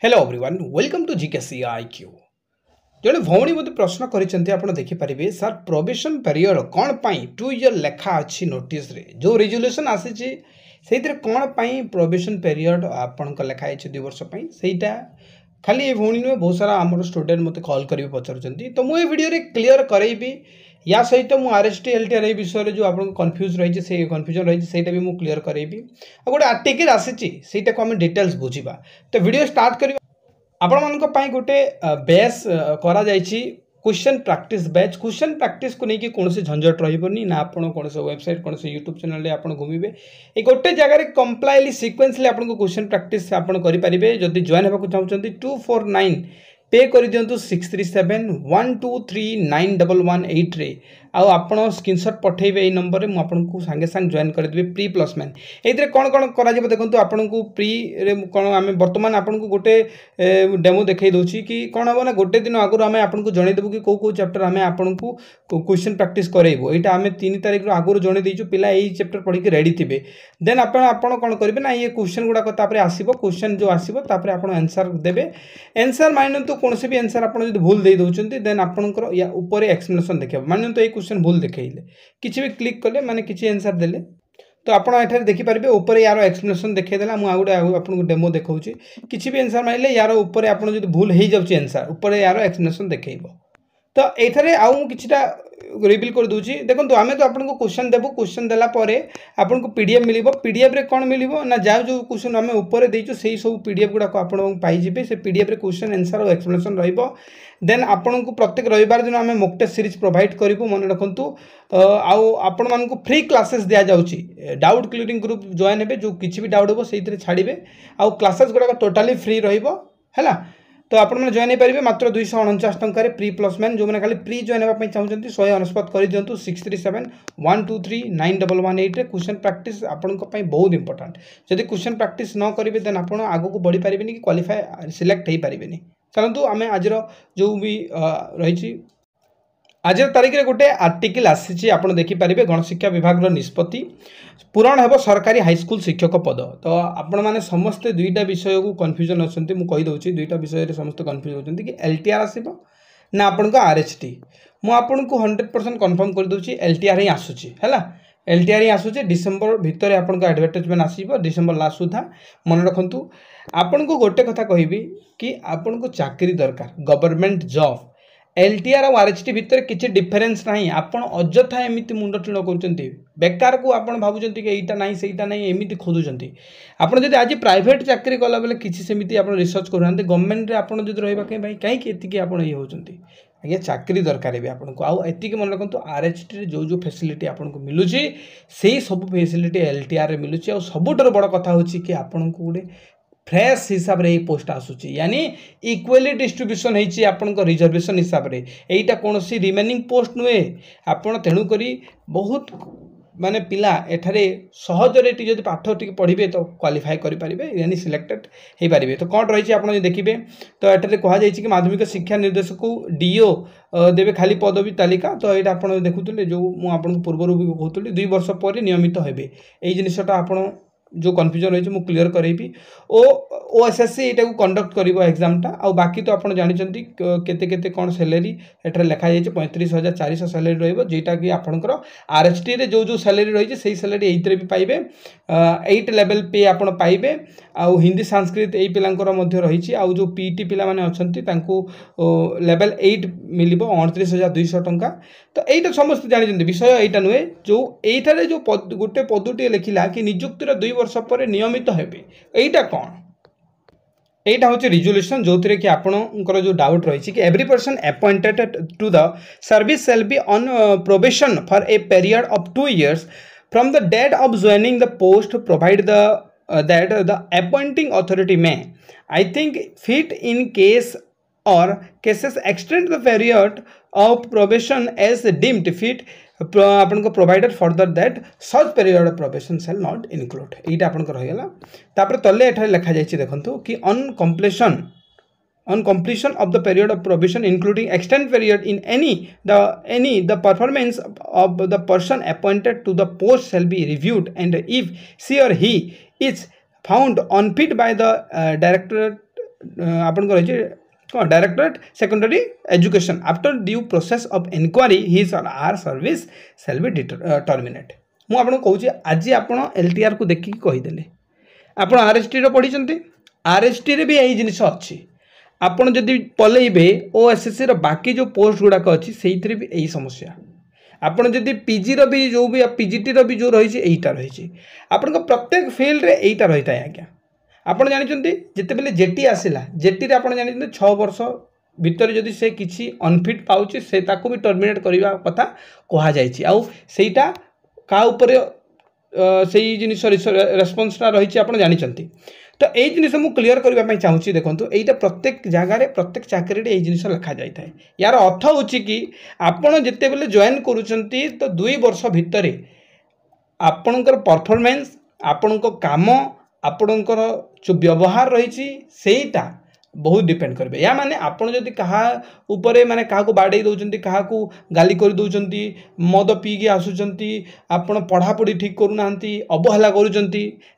Hello everyone welcome to GKC IQ जड़े भौणी मत प्रश्न कर देखिपारे सर प्रोबेशन पीरियड कौन पाई 2 ईयर लेखा अच्छी नोटिस रे जो रिजोल्यूशन आसी से कौन पाई प्रोबेशन पीरियड आपण लेखाई 2 वर्ष सहीटा खाली ये भौणी नुहे बहुत सारा आम स्टूडेंट मत कॉल कर पचार तो मुझे वीडियो क्लीयर करेबी या सहित मुझे आरएसटी एलटीआर ए विषय जो आप कन्फ्यूज रही से कन्फ्यूजन रही है भी मुझे क्लीयर करेबी आ गोटे आर्टिकल आसी को आम डिटेल्स बुझा तो वीडियो स्टार्ट कर आपण मान गोटे बैच करा question practice batch question practice को लेकिन कौन झंझट रही ना आप कौन वेबसाइट कौन यूट्यूब चैनल आप घूमे ये गोटे जगह कंप्लाइली सिक्वेंसली आपको क्वेश्चन प्रैक्टिस आप करेंगे जदि जॉइन होगा चाहते 249 पे कर दिंतु 6371239118 रे आप स्क्रीनशॉट पठेबे ये नंबर में आपको सांगे सांगे जॉइन करदेवी प्री प्लसमैन ये कौन कौन करा देखो आपन को प्री रे कौन आम बर्तमान आपन को गोटे डेमो देखई दूची कि कौन हम ना गोटे दिन आगु आम आपको जनईदेवु कि कौ चैप्टर आम आपन को क्वेश्चन प्रैक्टिस करेबू यहाँ आम 3 तारिख आगुरी जनई देचु पिला यही चैप्टर पढ़ी रेडी थे देन आप कौन करेंगे ना ये क्वेश्चन गुड़ाक आसो क्वेश्चन जो आसो आप आंसर देवे आंसर मानतु कौन भी आंसर आप भूल दे दौरान देन आपंकर या ऊपर एक्सप्लेनेशन देखा मानतु ये क्वेश्चन भूल देखले किसी भी क्लिक कले माने किसी आंसर देले तो आप देखिपारे ऊपर यार एक्सप्लेनेशन देखईदेला मुझे आपको डेमो देखा किसी भी आंसर मारे यार ऊपर आप भूल हो जाऊँगी आंसर ऊपर यार एक्सप्लेनेशन देखब तो ये आउ किछिटा रिवील कर दूची देखो आम तो आपको क्वेश्चन देवु क्वेश्चन देला आपको पीडीएफ मिल पीडीएफ रे कौन मिल ना जहाँ जो क्वेश्चन आम ऊपर देचु से सब पीडीएफ गुड़ाक आपजे से पीडीएफ रे क्वेश्चन आंसर और एक्सप्लेनेशन रहिबो देन आपन को प्रत्येक रविवार दिन आम मॉक टेस्ट सीरीज प्रोवाइड करूँ मन रखु आपण मानक फ्री क्लासेस दि जाऊँगी डाउट क्लियरिंग ग्रुप जॉइन हे जो किसी भी डाउट हो से छाड़े आउ क्लासेस गुड़ाक टोटाली फ्री रहा तो आप जॉइन हो मात्र 249 टकर प्री प्लसमैन जो मैंने खाली प्री जॉइन होगा चाहते 199 कर दिंतु 6371239118 रे क्वेश्चन प्रैक्टिस आपण बहुत इंपोर्टेंट जदि क्वेश्चन प्रैक्टिस न करेंगे देन आप आगू को बढ़ी पारे कि क्वालिफाई सिलेक्ट हो पारे चलतु आम आज जो भी रही आज तारीख में गोटे आर्टिकल आसी आप देखिपारे गणशिक्षा विभाग निष्पत्ति पूरण हेब सरकारी हाईस्कूल शिक्षक पद तो आपण मैंने समस्ते दुईटा विषय को कन्फ्यूजन अच्छा मुझे दुईटा विषय समस्त कन्फ्यूज होती कि एलटीआर आसो ना आपण को आरएचटी मुझे 100% कन्फर्म कर दूसरी एलटीआर ही आसूची है एलटीआर ही आसूचे डिसेम्बर भितर आपको एडवर्टाइजमेंट आसो डिसेम्बर लास्ट सुधा मन रखु आपन को गोटे कथा कहबी कि आपन को चाकरी दरकार गवर्नमेंट जॉब एलटीआर और आरएचटी भितर किसी डिफरेन्स ना आपड़ अଯଥା एमती मुंड टीण कर बेकार को आप भावुं कि यहीटा ना सहीटा ना एमती खोजुंट आपड़ जब आज प्राइवेट चाकरी कला बेले किसी सेमती आप रिसर्च करूँ गवर्नमेंट आप रहा भाई कहीं आप ये होती आज्ञा चाकरी दरकार भी आपको आती मन रखु आरएचटी जो जो फैसिलिटी आपको मिलूँ से सब फैसिलिटी एलटीआर मिलूँ आ सबुठ बड़ कथा हो कि आपन को गोटे फ्रेश हिसाब रे पोस्ट आसूची यानी इक्वली डिस्ट्रीब्यूशन होती आपन रिजर्वेशन हिसाब से यहीटा कौन रिमेनिंग पोस्ट नुहे आपड़ तेणुक बहुत माने पिला एठारे सहजरे जब पाठ टी पढ़े तो क्वालिफाई करेंगे यानी सिलेक्टेड हो पारे तो कौन रही आप देखिए तो ये कहुई कि माध्यमिक शिक्षा निर्देशक को डीओ देवे खाली पदवी तालिका तो ये आप देखुले जो मुझे पूर्वर भी कहूँ 2 वर्ष पर नियमित हेबे यही जिनटा आप जो कन्फ्यूजन रही है क्लीयर करेबी ओएसएससी यहाँ को कंडक्ट कर एग्जामटा आ बाकी तो आप जानते केते कौन सैलरी एठार लिखाई 35,400 सैलरी रोटा कि आपंकर आरएचटी रे जो जो सैलरी रही है से सैलरी ये भी पाइबे 8 लेवल पे आप पाइबे आउ हिंदी संस्कृत यही पिलांकर रही आउ जो पीटी पिला माने अछंती तांको लेवल 8 मिल 29,200 टंका तो यहीटा समस्त जानते विषय यहाँ नुहे जो यहीठार जो गोटे पदटी लिखला कि निजुक्तिर 2 वर्ष पर नियमित हेबे यहीटा कौन एटा हूँ रिजोल्यूशन जो थे कि आपंकर जो डाउट रही कि every person appointed to the service shall be on probation for a period of 2 years from the date of joining the post provide the that the appointing authority may I think fit in case or cases extend the period of probation as deemed fit अपन को provided further that such period of probation shall not include यहाँ आपंकर रहीगला तापर तले एठारे लिखा जाइए देखो कि on completion of the period of probation including extended period in any the performance of the person appointed to the post shall be reviewed and if she or he is found unfit by the directorate आपन रही directorate secondary education after due process of inquiry his or her service shall be terminated. मुझे आपको कहूँ आज आप LTR को देखिए कहीदेले आप आरएसटी पढ़ी आरएसटी रे भी यही जिनिस अच्छी आपड़ जदि पलैबे ओएसएससी बाकी जो पोस्ट गुड़ाक अच्छी से भी यही समस्या आपड़ जदि पीजी भी जो भी पीजीटी भी जो रही यहीटा रही आपण प्रत्येक फिल्ड रे यहीटा रही था आज्ञा आपड़ जानते जिते बेले जेटी आसला जेटी रे आपड़ जानते 6 वर्ष भितर जदि से किसी अनफिट पाउची से ताको भी टर्मिनेट करने कथा कह जाइटा का ऊपर से जिनिस रेस्पन्सटा रही आप जानते तो यही जिनिस मुझे क्लीयर करने चाहूँगी देखो यहाँ प्रत्येक जगार प्रत्येक चाकरी यही जिनिस लिखा जाए यार अर्थ हूँ कि आपड़ जिते बेले जॉइन करुँच तो 2 वर्ष भितर आपणकर परफॉर्मेंस आपण काम आपणकर जो व्यवहार रही सेटा बहुत डिपेंड करेंगे या माने आपड़ जदि कहा उपरे माने क्या बाड़े दौरान क्या गाली कर दौरान मद पीकी आसुंच आपड़ पढ़ापढ़ी ठीक करूना अवहेला करुँच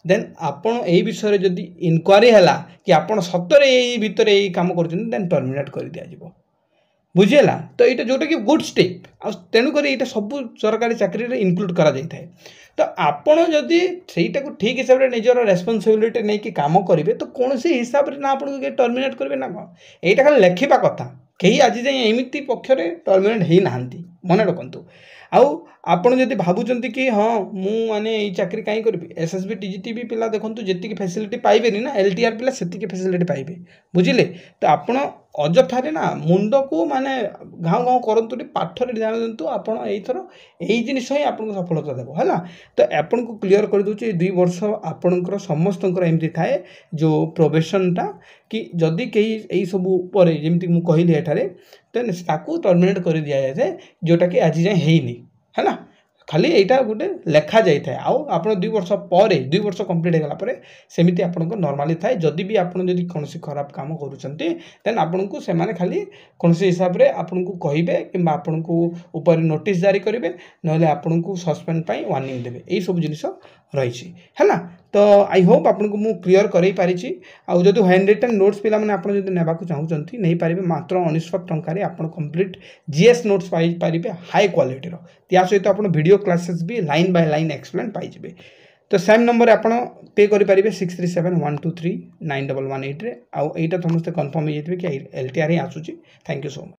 देन आपड़ यही विषय जदि इनक्वारी है कि आपड़ सतरे यही भितर यही कम कर टर्मिनेट कर दिया बुझीगला तो यहाँ जोटा कि गुड स्टेप तेणुक यहाँ सब सरकारी चाकरी इनक्लूड करा जाए तो आपण जदि सहीटा को ठीक हिसाब से निजर रेस्पॉन्सिबिलिटी नहीं कि काम करेंगे तो कौन सी हिसाब से ना आपको टर्मिनेट करेंगे ना कौन यहाँ खाली लेखा कथा कहीं आज जाए एमती पक्ष टर्मिनेट हो ना मन रखु आपण जदि भावुं कि हाँ मुझे ये चाकरी कहीं करी एसएसबी टीजीटी भी पिला देखो जी फैसिलिटी पाइबे ना एलटीआर पिला से फैसिलिटी पाइबे बुझिले तो आपण अजथारे ना मुंड को माने घाव घाव करतु पाठ ध्यान दिंतु आपड़ यहीथर यही जिनिस ही आपको सफलता देव है तो आपन को क्लीयर कर दूसरी 2 वर्ष आपणकर समस्त एमती थाए जो प्रोबेशनटा कि जदि कहीं यही सब जमी मुझे कहली एठारे तो टर्मिनेट कर दि जाए जोटा कि आज जाए है ना खाली यहाँ गोटे लेखा जाए आप 2 वर्ष पर 2 वर्ष कंप्लीट होगा सेमती आप नॉर्मली थाए जदि भी आप कौन खराब काम करें आपन को से खाली कौन हिसाब से आपन को कहे कि आपन को ऊपर नोटिस जारी करेंगे ना आपन को सस्पेंड वार्निंग देवे यही सब जिनिस रही है ना तो आई होप आपन को मुझे क्लीयर कर पारी आउ जो हैंड रिटन नोट्स पिला मैंने आप नेबा चाहूँगी नहीं पारे मात्र 1900 टंकार आप कंप्लीट जीएस नोट्स पाइपर हाई क्वालिटीर या सहित आप वीडियो क्लासेस भी लाइन बाय लाइन एक्सप्लेन पाइबे तो सेम नंबर आप पे करेंगे 6371239118 आउ यहाँ समस्त कन्फर्म हो जाए कि एलटीआर ही आसूँ थैंक यू सो मच।